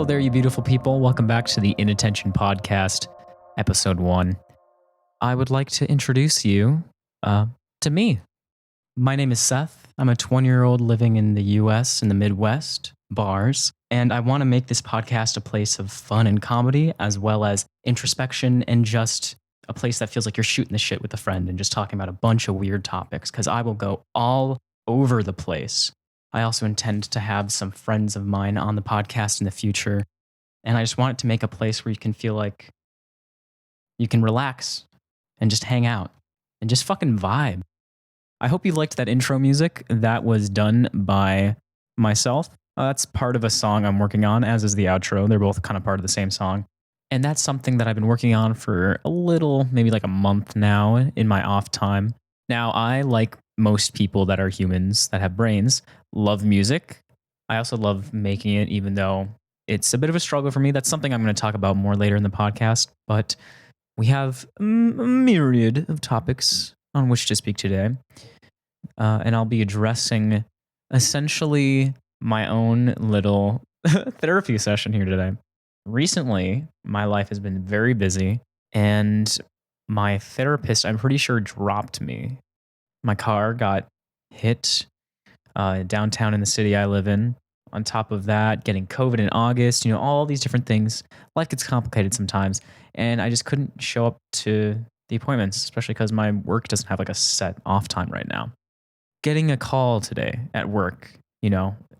there, you beautiful people. Welcome back to the Inattention Podcast, Episode 1. I would like to introduce you to me. My name is Seth. I'm a 20-year-old living in the U.S. in the Midwest, bars, and I want to make this podcast a place of fun and comedy, as well as introspection and just a place that feels like you're shooting the shit with a friend and just talking about a bunch of weird topics, because I will go all over the place. I also intend to have some friends of mine on the podcast in the future, and I just want it to make a place where you can feel like you can relax and just hang out and just fucking vibe. I hope you liked that intro music. That was done by myself. That's part of a song I'm working on, as is the outro. They're both kind of part of the same song. And that's something that I've been working on for a little, maybe like a month now in my off time. Now, I, like most people that are humans that have brains, love music. I also love making it, even though it's a bit of a struggle for me. That's something I'm going to talk about more later in the podcast. But we have a myriad of topics on which to speak today. And I'll be addressing essentially my own little therapy session here today. Recently, my life has been very busy, and my therapist, I'm pretty sure, dropped me. My car got hit downtown in the city I live in. On top of that, getting COVID in August, all these different things. Life gets complicated sometimes, and I just couldn't show up to the appointments, especially because my work doesn't have like a set off time right now. Getting a call today at work,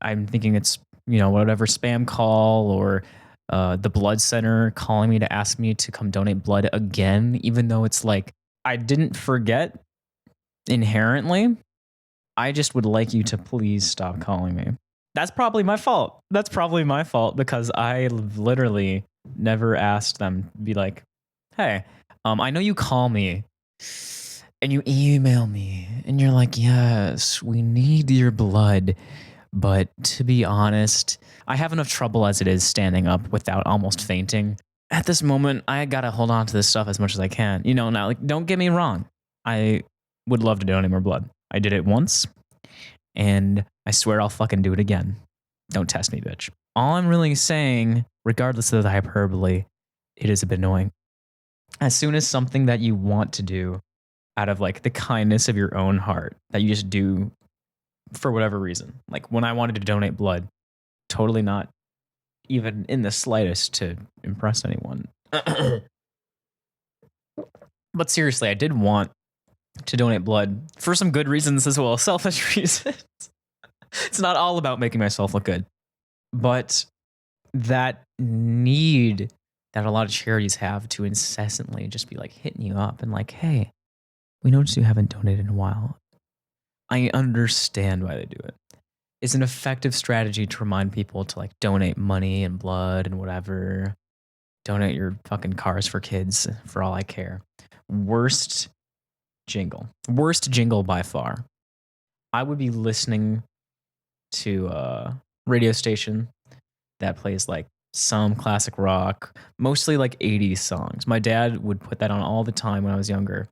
I'm thinking it's, whatever spam call or the blood center calling me to ask me to come donate blood again, even though it's like, I didn't forget inherently. I just would like you to please stop calling me. That's probably my fault. Because I literally never asked them to be like, hey, I know you call me and you email me and you're like, yes, we need your blood. But to be honest, I have enough trouble as it is standing up without almost fainting. At this moment, I gotta hold on to this stuff as much as I can. Now, like, don't get me wrong. I would love to donate more blood. I did it once, and I swear I'll fucking do it again. Don't test me, bitch. All I'm really saying, regardless of the hyperbole, it is a bit annoying. As soon as something that you want to do out of like the kindness of your own heart that you just do for whatever reason, like when I wanted to donate blood, totally not even in the slightest to impress anyone. But seriously, I did want to donate blood for some good reasons as well, selfish reasons. It's not all about making myself look good, but that need that a lot of charities have to incessantly just be like hitting you up and like, hey, we noticed you haven't donated in a while. I understand why they do it. It's an effective strategy to remind people to like donate money and blood and whatever. Donate your fucking cars for kids for all I care. Worst jingle by far. I would be listening to a radio station that plays like some classic rock, mostly like 80s songs. My dad would put that on all the time when I was younger.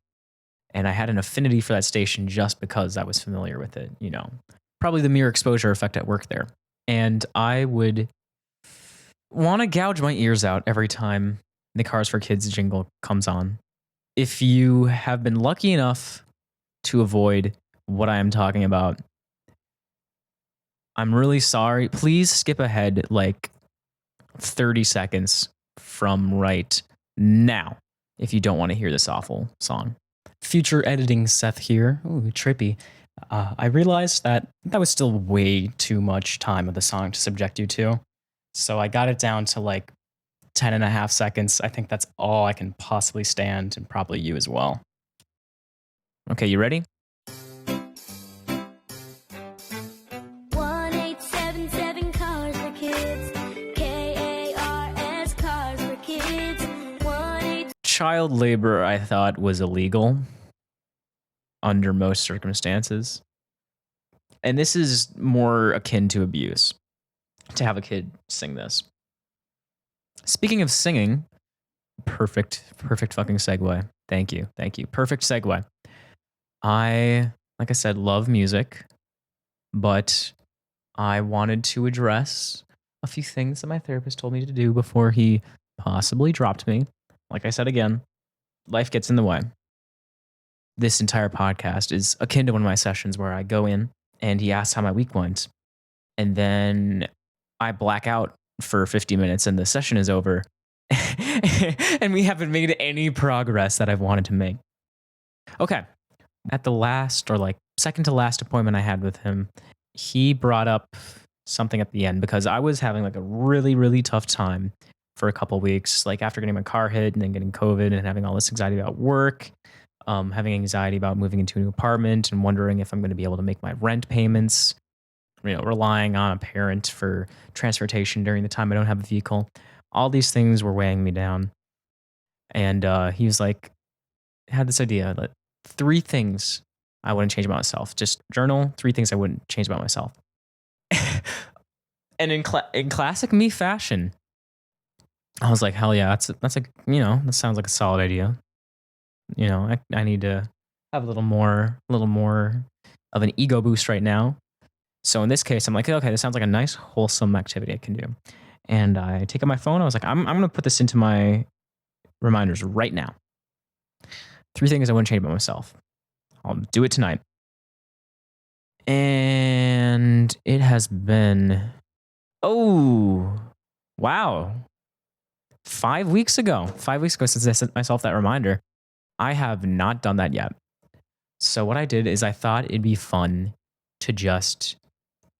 And I had an affinity for that station just because I was familiar with it, Probably the mere exposure effect at work there. And I would want to gouge my ears out every time the Cars for Kids jingle comes on. If you have been lucky enough to avoid what I am talking about, I'm really sorry. Please skip ahead like 30 seconds from right now if you don't want to hear this awful song. Future editing Seth here. Ooh, trippy. I realized that was still way too much time of the song to subject you to. So I got it down to like 10 and a half seconds. I think that's all I can possibly stand, and probably you as well. Okay, you ready? 1877 Cars for Kids. KARS Cars for Kids. Child labor, I thought, was illegal under most circumstances. And this is more akin to abuse, to have a kid sing this. Speaking of singing, perfect fucking segue. Thank you. Perfect segue. I, like I said, love music, but I wanted to address a few things that my therapist told me to do before he possibly dropped me. Like I said again, life gets in the way. This entire podcast is akin to one of my sessions where I go in and he asks how my week went. And then I black out for 50 minutes and the session is over. And we haven't made any progress that I've wanted to make. Okay. At the last or like second to last appointment I had with him, he brought up something at the end because I was having like a really, really tough time for a couple weeks, like after getting my car hit and then getting COVID and having all this anxiety about work, having anxiety about moving into a new apartment and wondering if I'm going to be able to make my rent payments, relying on a parent for transportation during the time I don't have a vehicle. All these things were weighing me down. And he was like, had this idea that 3 things I wouldn't change about myself. Just journal 3 things I wouldn't change about myself. And in classic me fashion, I was like, hell yeah, that's a that sounds like a solid idea. I need to have a little more of an ego boost right now. So in this case, I'm like, okay, this sounds like a nice, wholesome activity I can do. And I take out my phone. I was like, I'm going to put this into my reminders right now. 3 things I wouldn't change about myself. I'll do it tonight. And it has been, wow. 5 weeks ago since I sent myself that reminder. I have not done that yet. So what I did is I thought it'd be fun to just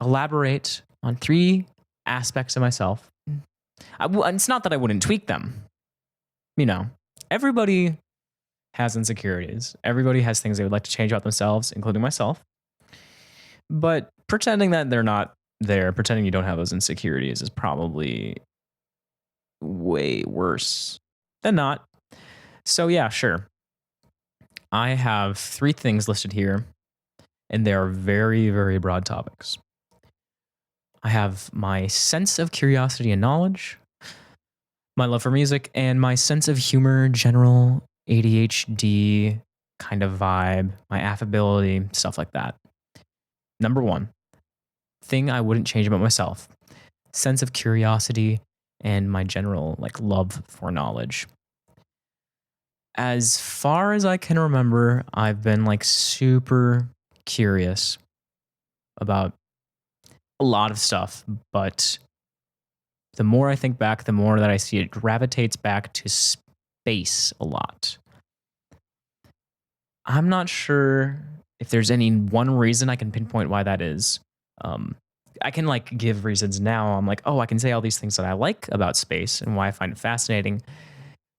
elaborate on 3 aspects of myself. It's not that I wouldn't tweak them. Everybody has insecurities. Everybody has things they would like to change about themselves, including myself. But pretending that they're not there, pretending you don't have those insecurities is probably way worse than not. So yeah, sure. I have 3 things listed here, and they are very, very broad topics. I have my sense of curiosity and knowledge, my love for music, and my sense of humor, general ADHD kind of vibe, my affability, stuff like that. Number 1, thing I wouldn't change about myself, sense of curiosity and my general love for knowledge. As far as I can remember, I've been super curious about a lot of stuff, but the more I think back, the more that I see it gravitates back to space a lot. I'm not sure if there's any one reason I can pinpoint why that is. I can give reasons now. I'm like, I can say all these things that I like about space and why I find it fascinating.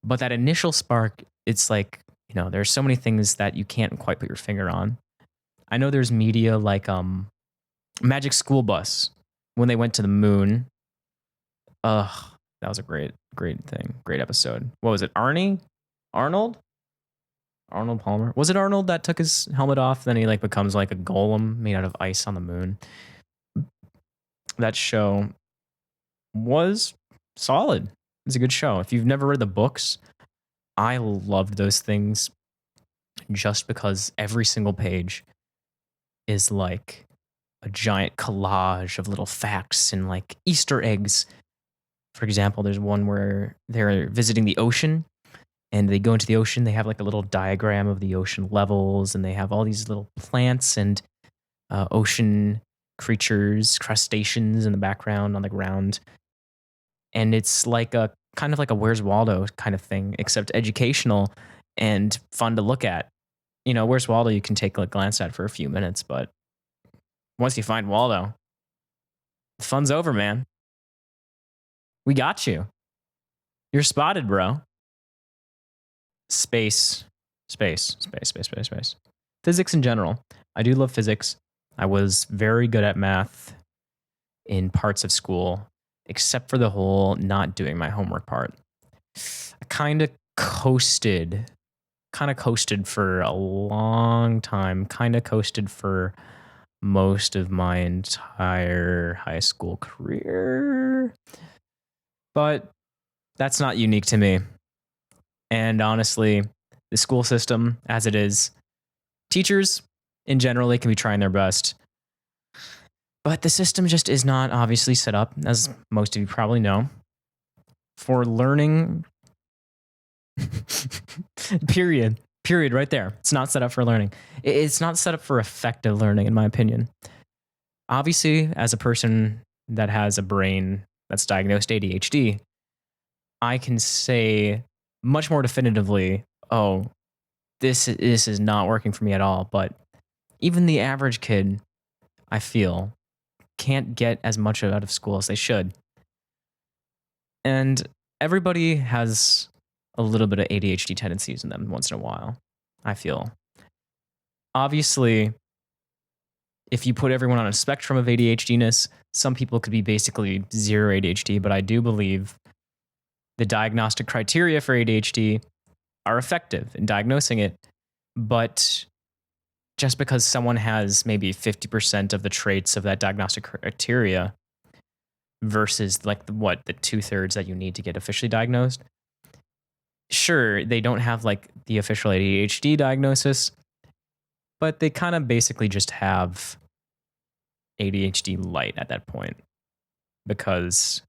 But that initial spark, it's there's so many things that you can't quite put your finger on. I know there's media like Magic School Bus when they went to the moon. That was a great thing. Great episode. What was it? Arnold Palmer. Was it Arnold that took his helmet off? Then he becomes like a golem made out of ice on the moon. That show was solid. It's a good show. If you've never read the books, I loved those things just because every single page is like a giant collage of little facts and Easter eggs. For example, there's one where they're visiting the ocean and they go into the ocean. They have a little diagram of the ocean levels, and they have all these little plants and ocean creatures, crustaceans in the background on the ground. And it's kind of like a Where's Waldo kind of thing, except educational and fun to look at. Where's Waldo you can take a glance at for a few minutes, but once you find Waldo, the fun's over, man. We got you. You're spotted, bro. Space. Physics in general. I do love physics. I was very good at math in parts of school, except for the whole not doing my homework part. I kind of coasted for a long time, kind of coasted for most of my entire high school career. But that's not unique to me. And honestly, the school system as it is, teachers in general, they can be trying their best. But the system just is not obviously set up, as most of you probably know, for learning. Period. Period right there. It's not set up for learning. It's not set up for effective learning, in my opinion. Obviously, as a person that has a brain that's diagnosed ADHD, I can say much more definitively, oh, this is not working for me at all. But even the average kid, I feel, can't get as much out of school as they should. And everybody has a little bit of ADHD tendencies in them once in a while, I feel. Obviously, if you put everyone on a spectrum of ADHDness, some people could be basically zero ADHD, but I do believe the diagnostic criteria for ADHD are effective in diagnosing it. But just because someone has maybe 50% of the traits of that diagnostic criteria versus like the 2/3 that you need to get officially diagnosed, sure, they don't have like the official ADHD diagnosis, but they kind of basically just have ADHD light at that point, because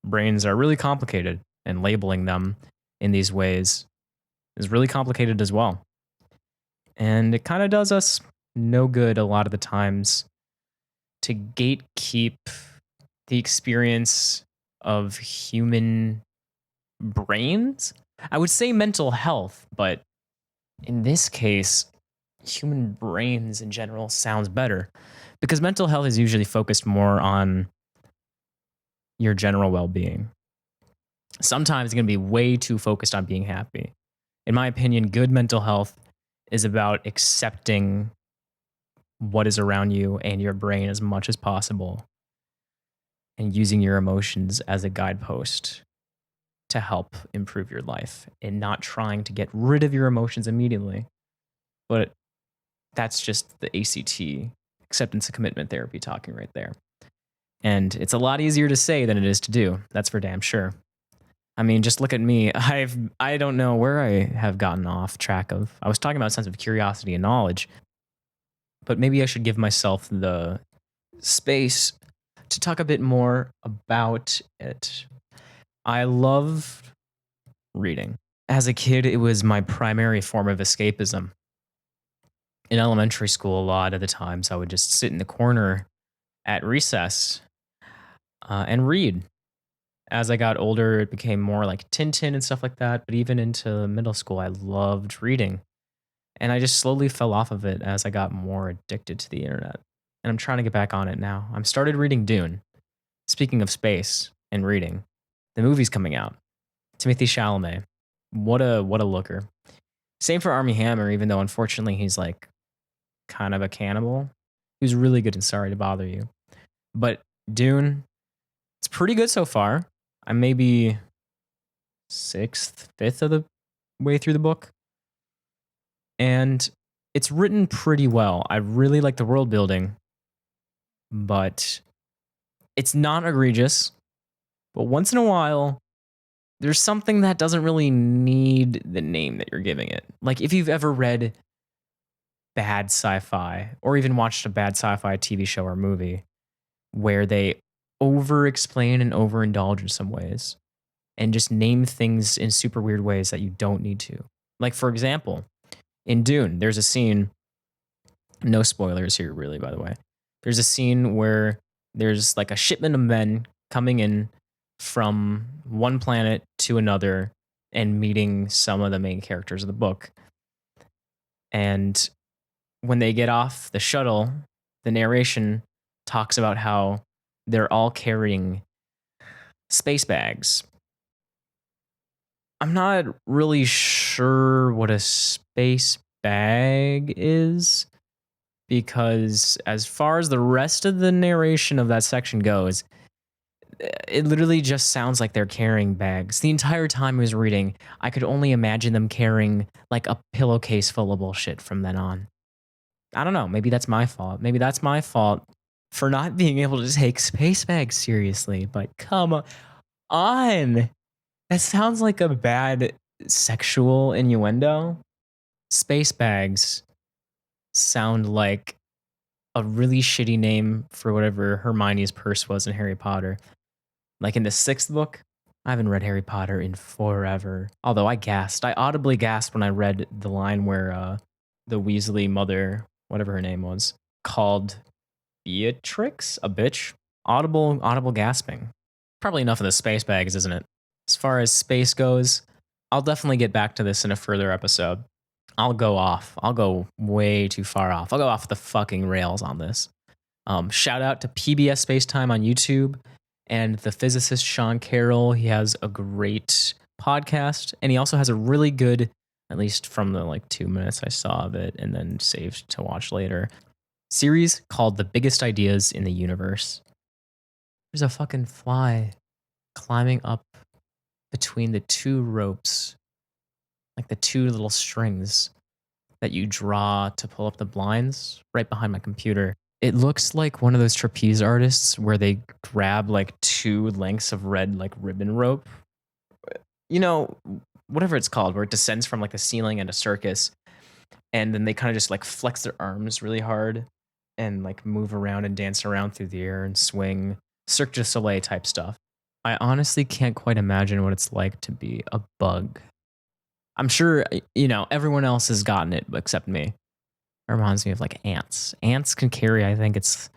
brains are really complicated and labeling them in these ways is really complicated as well. And it kind of does us no good a lot of the times to gatekeep the experience of human brains. I would say mental health, but in this case, human brains in general sounds better, because mental health is usually focused more on your general well-being. Sometimes it's going to be way too focused on being happy. In my opinion, good mental health is about accepting what is around you and your brain as much as possible, and using your emotions as a guidepost to help improve your life, and not trying to get rid of your emotions immediately. But that's just the ACT, acceptance and commitment therapy, talking right there. And it's a lot easier to say than it is to do. That's for damn sure. I mean, just look at me. I don't know where I have gotten off track of. I was talking about a sense of curiosity and knowledge, but maybe I should give myself the space to talk a bit more about it. I love reading. As a kid, it was my primary form of escapism. In elementary school, a lot of the times I would just sit in the corner at recess and read. As I got older, it became more like Tintin and stuff like that. But even into middle school, I loved reading. And I just slowly fell off of it as I got more addicted to the internet. And I'm trying to get back on it now. I'm started reading Dune. Speaking of space and reading, the movie's coming out. Timothée Chalamet. What a looker. Same for Armie Hammer, even though unfortunately he's like kind of a cannibal. He was really good in Sorry to Bother You. But Dune, it's pretty good so far. I'm maybe 6th, 5th of the way through the book. And it's written pretty well. I really like the world building, but it's not egregious. But once in a while, there's something that doesn't really need the name that you're giving it. Like if you've ever read bad sci-fi or even watched a bad sci-fi TV show or movie where they over-explain and overindulge in some ways and just name things in super weird ways that you don't need to. Like, for example, in Dune, there's a scene, no spoilers here really, by the way. There's a scene where there's like a shipment of men coming in from one planet to another and meeting some of the main characters of the book. And when they get off the shuttle, the narration talks about how they're all carrying space bags. I'm not really sure what a space bag is, because as far as the rest of the narration of that section goes, it literally just sounds like they're carrying bags. The entire time I was reading, I could only imagine them carrying like a pillowcase full of bullshit from then on. I don't know. Maybe that's my fault. Maybe that's my fault for not being able to take space bags seriously. But come on. That sounds like a bad sexual innuendo. Space bags sound like a really shitty name for whatever Hermione's purse was in Harry Potter. Like in the 6th book, I haven't read Harry Potter in forever. Although I audibly gasped when I read the line where the Weasley mother, whatever her name was, called Beatrix a bitch. Audible gasping. Probably enough of the space bags, isn't it? As far as space goes, I'll definitely get back to this in a further episode. I'll go off. I'll go way too far off. I'll go off the fucking rails on this. Shout out to PBS Spacetime on YouTube and the physicist Sean Carroll. He has a great podcast, and he also has a really good, at least from the like 2 minutes I saw of it and then saved to watch later, series called The Biggest Ideas in the Universe. There's a fucking fly climbing up between the 2 ropes, like the 2 little strings that you draw to pull up the blinds right behind my computer. It looks like one of those trapeze artists where they grab like 2 lengths of red like ribbon rope. You know, whatever it's called, where it descends from like the ceiling at a circus. And then they kind of just like flex their arms really hard and like move around and dance around through the air and swing. Cirque du Soleil type stuff. I honestly can't quite imagine what it's like to be a bug. I'm sure, everyone else has gotten it except me. It reminds me of like ants. Ants can carry, I think it's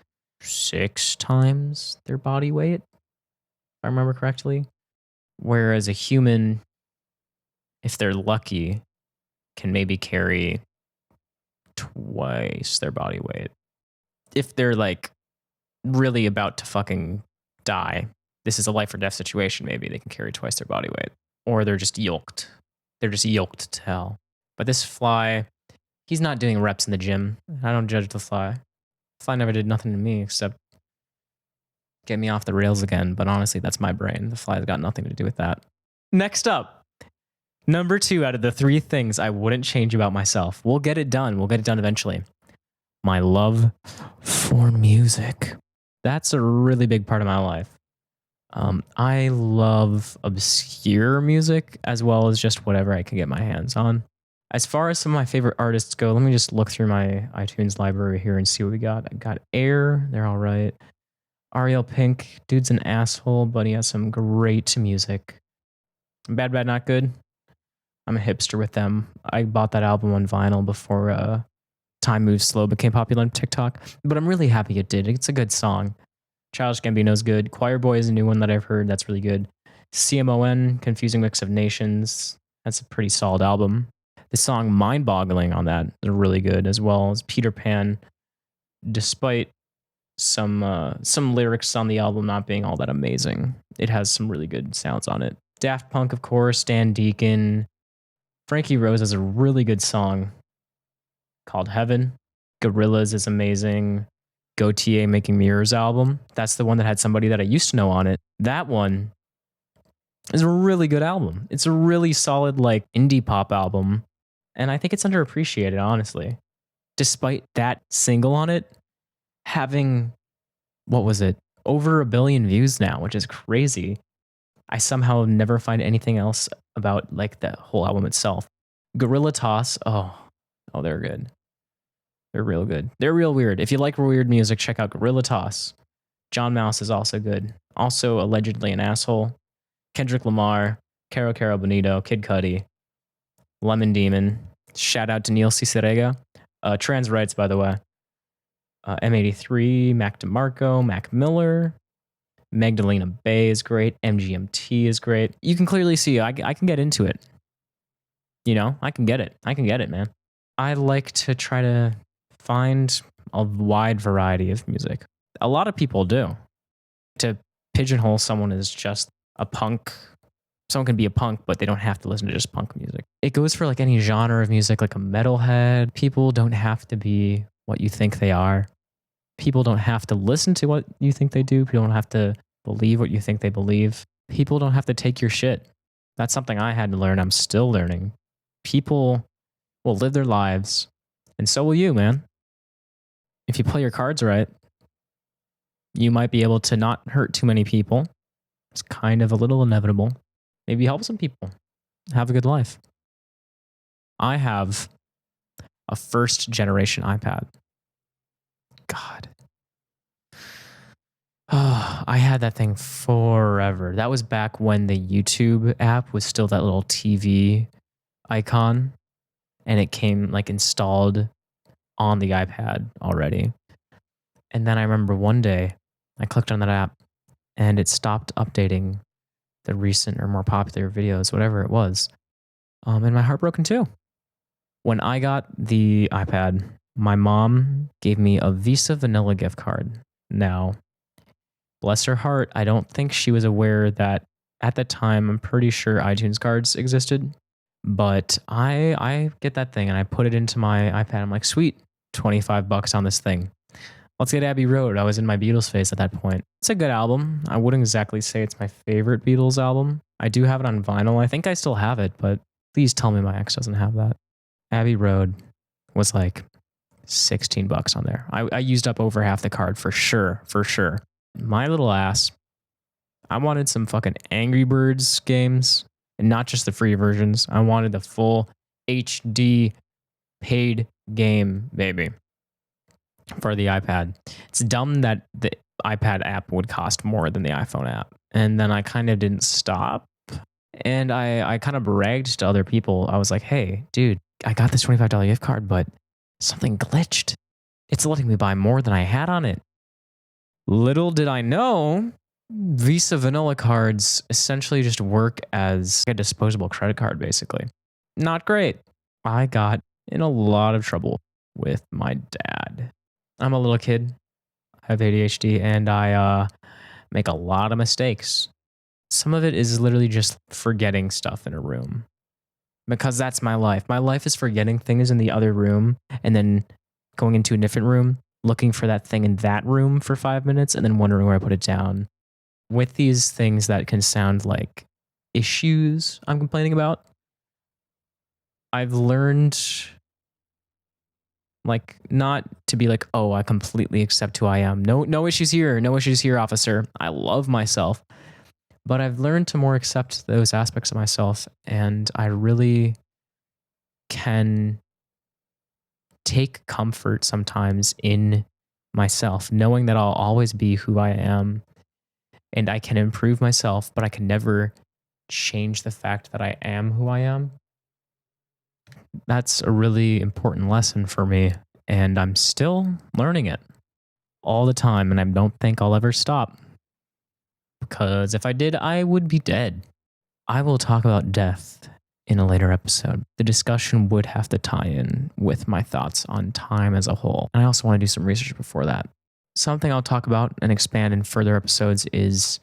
6 times their body weight, if I remember correctly. Whereas a human, if they're lucky, can maybe carry twice their body weight. If they're like really about to fucking die, this is a life or death situation, maybe they can carry twice their body weight. Or they're just yoked. They're just yoked to hell. But this fly, he's not doing reps in the gym. I don't judge the fly. The fly never did nothing to me except get me off the rails again. But honestly, that's my brain. The fly's got nothing to do with that. Next up, number 2 out of the 3 things I wouldn't change about myself. We'll get it done. We'll get it done eventually. My love for music. That's a really big part of my life. I love obscure music as well as just whatever I can get my hands on. As far as some of my favorite artists go, let me just look through my iTunes library here and see what we got. I got Air, they're all right. Ariel Pink, dude's an asshole, but he has some great music. Bad Bad Not Good. I'm a hipster with them. I bought that album on vinyl before Time Moves Slow became popular on TikTok, but I'm really happy it did. It's a good song. Childish Gambino's good. Choir Boy is a new one that I've heard. That's really good. CMON, Confusing Mix of Nations. That's a pretty solid album. The song Mind Boggling on that is really good, as well as Peter Pan, despite some lyrics on the album not being all that amazing. It has some really good sounds on it. Daft Punk, of course, Dan Deacon. Frankie Rose has a really good song called Heaven. Gorillaz is amazing. Gautier Making Mirrors album. That's the one that had somebody that I used to know on it. That one is a really good album. It's a really solid like indie pop album. And I think it's underappreciated, honestly. Despite that single on it having, what was it, over 1 billion views now, which is crazy. I somehow never find anything else about like the whole album itself. Gorilla Toss, oh, they're good. They're real good. They're real weird. If you like weird music, check out Gorilla Toss. John Mouse is also good. Also allegedly an asshole. Kendrick Lamar, Caro Bonito, Kid Cudi, Lemon Demon. Shout out to Neil Cicerega. Trans rights, by the way. M83, Mac DeMarco, Mac Miller, Magdalena Bay is great. MGMT is great. You can clearly see I can get into it. I can get it. I can get it, man. I like to try to find a wide variety of music. A lot of people do. To pigeonhole someone as just a punk. Someone can be a punk, but they don't have to listen to just punk music. It goes for like any genre of music, like a metalhead. People don't have to be what you think they are. People don't have to listen to what you think they do. People don't have to believe what you think they believe. People don't have to take your shit. That's something I had to learn. I'm still learning. People will live their lives, and so will you, man. If you play your cards right, you might be able to not hurt too many people. It's kind of a little inevitable. Maybe help some people have a good life. I have a first generation iPad. God. Oh, I had that thing forever. That was back when the YouTube app was still that little TV icon, and it came like installed on the iPad already. And then I remember one day I clicked on that app and it stopped updating the recent or more popular videos, whatever it was. And my heart broken too. When I got the iPad, my mom gave me a Visa Vanilla gift card. Now, bless her heart, I don't think she was aware that at the time, I'm pretty sure iTunes cards existed. But I get that thing and I put it into my iPad. I'm like, sweet, $25 on this thing. Let's get Abbey Road. I was in my Beatles phase at that point. It's a good album. I wouldn't exactly say it's my favorite Beatles album. I do have it on vinyl. I think I still have it, but please tell me my ex doesn't have that. Abbey Road was like $16 on there. I used up over half the card for sure. My little ass, I wanted some fucking Angry Birds games and not just the free versions. I wanted the full HD paid game, baby, for the iPad. It's dumb that the iPad app would cost more than the iPhone app. And then I kind of didn't stop. And I kind of bragged to other people. I was like, hey, dude, I got this $25 gift card, but something glitched. It's letting me buy more than I had on it. Little did I know, Visa Vanilla cards essentially just work as a disposable credit card, basically. Not great. I got in a lot of trouble with my dad. I'm a little kid. I have ADHD and I make a lot of mistakes. Some of it is literally just forgetting stuff in a room. Because that's my life. My life is forgetting things in the other room and then going into a different room, looking for that thing in that room for 5 minutes and then wondering where I put it down. With these things that can sound like issues I'm complaining about, I've learned like not to be like, oh, I completely accept who I am. No issues here. No issues here, officer. I love myself. But I've learned to more accept those aspects of myself, and I really can take comfort sometimes in myself, knowing that I'll always be who I am and I can improve myself, but I can never change the fact that I am who I am. That's a really important lesson for me, and I'm still learning it all the time, and I don't think I'll ever stop. Because if I did, I would be dead. I will talk about death in a later episode. The discussion would have to tie in with my thoughts on time as a whole. And I also want to do some research before that. Something I'll talk about and expand in further episodes is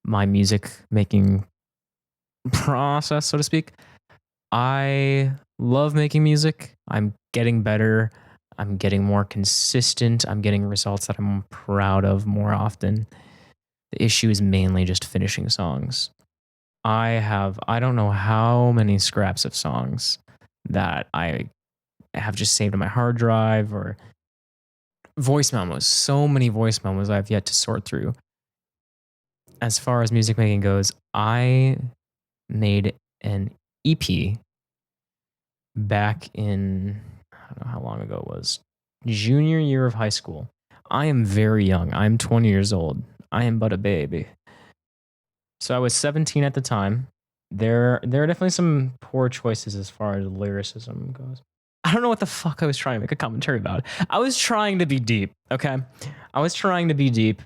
my music making process, so to speak. I love making music. I'm getting better. I'm getting more consistent. I'm getting results that I'm proud of more often. The issue is mainly just finishing songs. I don't know how many scraps of songs that I have just saved on my hard drive or voice memos. So many voice memos I've yet to sort through. As far as music making goes, I made an EP back in, I don't know how long ago it was, junior year of high school. I am very young. I'm 20 years old. I am but a baby. So I was 17 at the time. There are definitely some poor choices as far as lyricism goes. I don't know what the fuck I was trying to make a commentary about. I was trying to be deep, okay? I was trying to be deep.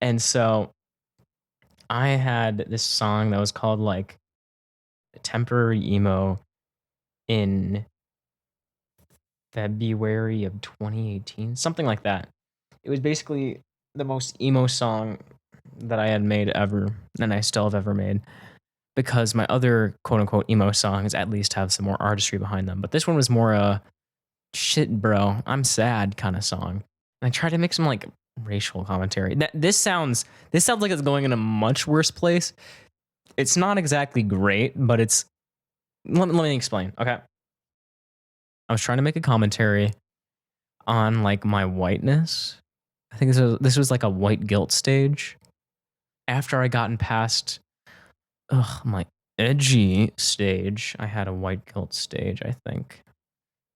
And so I had this song that was called like Temporary Emo in February of 2018, something like that. It was basically the most emo song that I had made ever, and I still have ever made, because my other quote unquote emo songs at least have some more artistry behind them. But this one was more a shit, bro, I'm sad kind of song. And I tried to make some like racial commentary. This sounds like it's going in a much worse place. It's not exactly great, but it's. Let me explain. Okay. I was trying to make a commentary on like my whiteness. I think this was like a white guilt stage. After I gotten past my edgy stage, I had a white guilt stage, I think.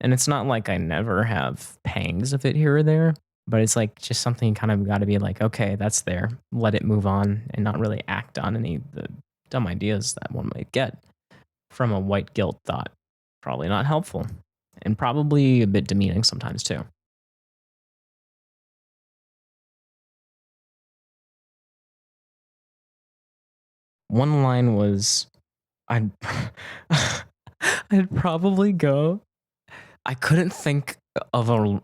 And it's not like I never have pangs of it here or there, But it's like just something you kind of got to be like, okay, that's there. Let it move on and not really act on any of the dumb ideas that one might get from a white guilt thought. Probably not helpful and probably a bit demeaning sometimes too. One line was, I'd, I'd probably go. I couldn't think of a,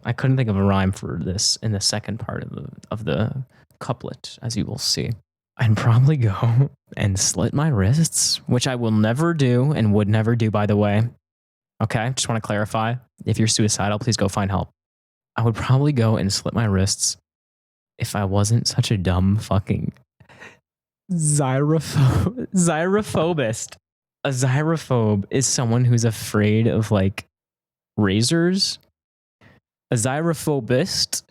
I couldn't think of a rhyme for this in the second part of the couplet, as you will see. I'd probably go and slit my wrists, which I will never do and would never do, by the way. Okay, just want to clarify. If you're suicidal, please go find help. I would probably go and slit my wrists if I wasn't such a dumb fucking xyrophobist. A xyrophobe is someone who's afraid of like razors. A xyrophobist,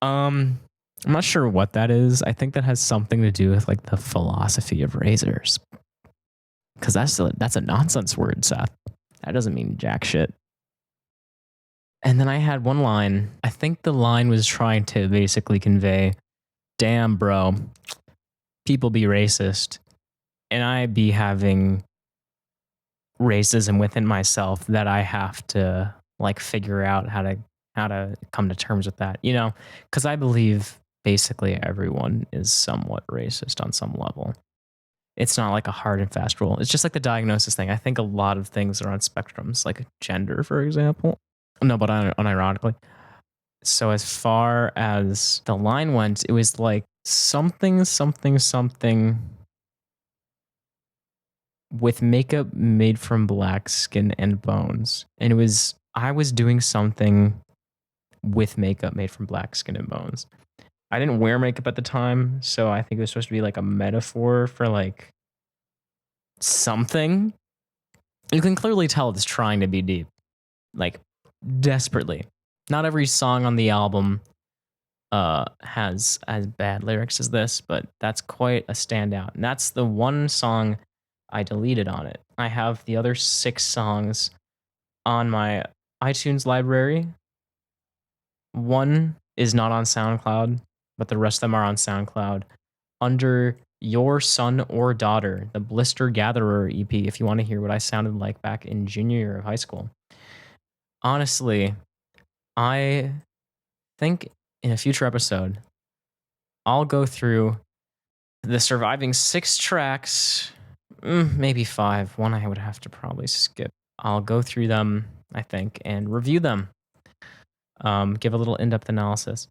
I'm not sure what that is. I think that has something to do with like the philosophy of razors, because that's a nonsense word, Seth. That doesn't mean jack shit. And then I had one line. I think the line was trying to basically convey, damn, bro, people be racist. And I be having racism within myself that I have to like figure out how to come to terms with that, you know, because I believe basically everyone is somewhat racist on some level. It's not like a hard and fast rule. It's just like the diagnosis thing. I think a lot of things are on spectrums, like gender, for example. No, but unironically. So as far as the line went, it was like something, something, something with makeup made from black skin and bones. And I was doing something with makeup made from black skin and bones. I didn't wear makeup at the time, so I think it was supposed to be like a metaphor for like something. You can clearly tell it's trying to be deep, like desperately. Not every song on the album has as bad lyrics as this, but that's quite a standout. And that's the one song I deleted on it. I have the other 6 songs on my iTunes library. One is not on SoundCloud, but the rest of them are on SoundCloud under Your Son or Daughter, the Blister Gatherer EP, if you want to hear what I sounded like back in junior year of high school. Honestly, I think in a future episode, I'll go through the surviving 6 tracks, maybe 5. One I would have to probably skip. I'll go through them, I think, and review them. Give a little in-depth analysis.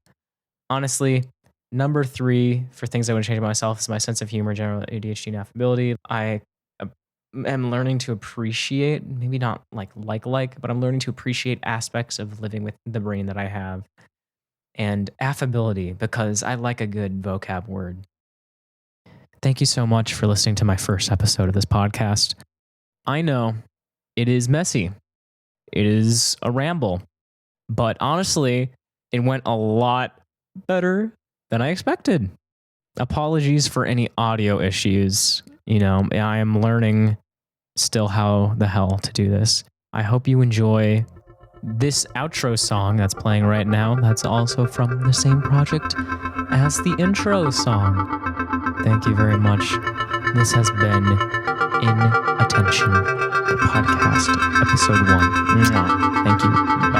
Honestly, number 3 for things I would change about myself is my sense of humor, general ADHD and affability. I am learning to appreciate, maybe not like, but I'm learning to appreciate aspects of living with the brain that I have. And affability, because I like a good vocab word. Thank you so much for listening to my first episode of this podcast. I know it is messy. It is a ramble. But honestly, it went a lot better than I expected. Apologies for any audio issues. You know, I am learning still how the hell to do this. I hope you enjoy this outro song that's playing right now. That's also from the same project as the intro song. Thank you very much. This has been In Attention, the podcast, episode 1. Thank you. Bye.